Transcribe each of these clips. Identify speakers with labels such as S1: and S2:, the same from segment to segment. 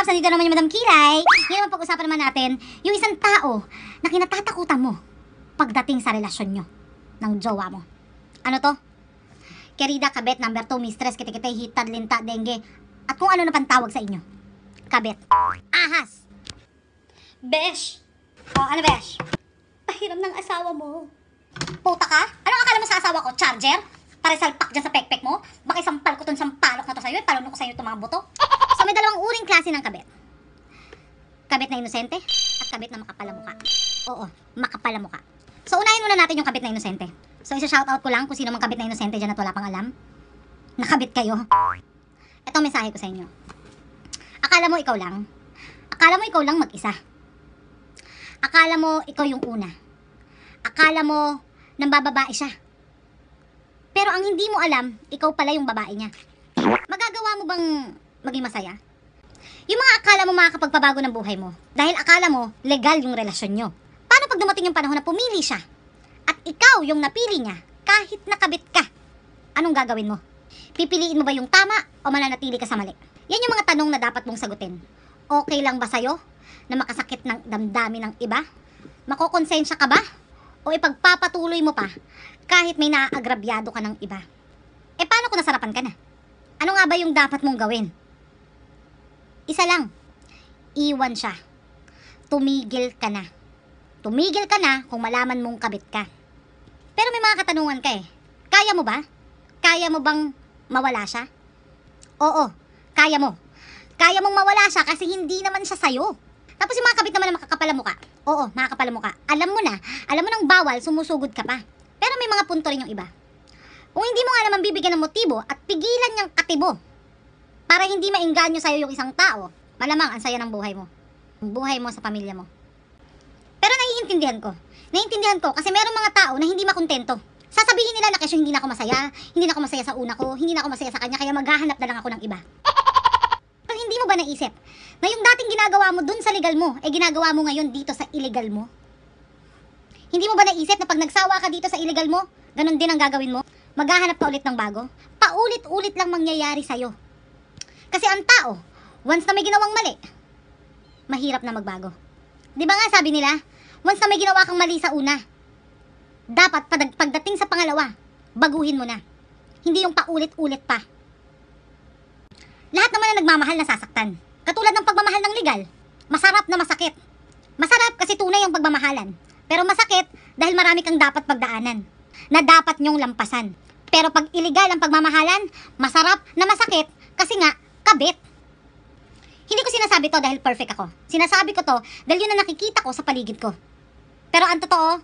S1: Loves, nandito naman yung Madam Kilay. Ngayon pag-usapan naman natin yung isang tao na kinatatakutan mo pagdating sa relasyon nyo ng jowa mo. Ano to? Querida, kabet, number 2, mistress, kitikite, hitad, linta, dengue, at kung ano na pantawag sa inyo. Kabet. Ahas. Besh. O, ano besh? Pahiram ng asawa mo. Puta ka? Anong akala mo sa asawa ko? Charger? Para salpak dyan sa pekpek mo? Baka sampal ko tong sampalok na to sa'yo, palunok ko sa'yo itong mga buto. So may dalawang uring klase ng kabet. Kabet na inosente at kabet na makapalamuka. Oo, makapalamuka. So unahin muna natin yung kabet na inosente. So isa-shoutout ko lang kung sino mang kabet na inosente dyan at wala pang alam. Nakabit kayo. Ito ang mensahe ko sa inyo. Akala mo ikaw lang. Akala mo ikaw lang mag-isa. Akala mo ikaw yung una. Akala mo nambababae siya. Pero ang hindi mo alam, ikaw pala yung babae niya. Magagawa mo bang maging masaya? Yung mga akala mo makakapagpabago ng buhay mo, dahil akala mo legal yung relasyon nyo. Paano pag dumating yung panahon na pumili siya? At ikaw yung napili niya, kahit nakabit ka, anong gagawin mo? Pipiliin mo ba yung tama o mananatili ka sa mali? Yan yung mga tanong na dapat mong sagutin. Okay lang ba sa'yo na makasakit ng damdamin ng iba? Makokonsensya ka ba? O ipagpapatuloy mo pa kahit may naaagrabyado ka ng iba? Eh paano kung nasarapan ka na? Ano nga ba yung dapat mong gawin? Isa lang. Iwan siya. Tumigil ka na. Tumigil ka na kung malaman mong kabit ka. Pero may mga katanungan ka eh. Kaya mo ba? Kaya mo bang mawala siya? Oo, kaya mo. Kaya mong mawala siya kasi hindi naman siya sa'yo. Tapos yung mga kabit naman na makakapalamuka. Oo, makakapalamuka. Alam mo nang bawal, sumusugod ka pa. Pero may mga punto rin yung iba. Kung hindi mo nga naman bibigyan ng motibo at pigilan niyang katibo para hindi maengganyo sa'yo yung isang tao, malamang ang saya ng buhay mo. Ang buhay mo sa pamilya mo. Pero naiintindihan ko. Naiintindihan ko kasi meron mga tao na hindi makontento. Sasabihin nila na kasi hindi na ako masaya sa una ko, hindi na ako masaya sa kanya, kaya maghahanap na lang ako ng iba. Pero hindi mo ba naisip na yung dating ginagawa mo dun sa legal mo, ginagawa mo ngayon dito sa illegal mo? Hindi mo ba naisip na pag nagsawa ka dito sa illegal mo, ganun din ang gagawin mo? Maghahanap ka ulit ng bago? Paulit-ulit lang mangyayari sa'yo. Kasi ang tao, once na may ginawang mali, mahirap na magbago. Di ba nga sabi nila, once na may ginawa kang mali sa una, dapat pagdating sa pangalawa, baguhin mo na. Hindi yung paulit-ulit pa. Lahat naman na nagmamahal nasasaktan. Katulad ng pagmamahal ng legal, masarap na masakit. Masarap kasi tunay ang pagmamahalan. Pero masakit dahil marami kang dapat pagdaanan na dapat nyong lampasan. Pero pag illegal ang pagmamahalan, masarap na masakit kasi nga, kabit. Hindi ko sinasabi to dahil perfect ako. Sinasabi ko to dahil yun na nakikita ko sa paligid ko. Pero ang totoo,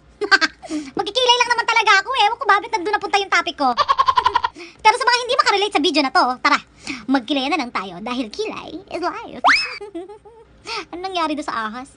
S1: magkikilay lang naman talaga ako eh. Ewan ko bakit nandun napunta yung topic ko. Pero sa mga hindi makarelate sa video na to, tara, magkilay na lang tayo dahil kilay is life. Anong nangyari doon sa ahas?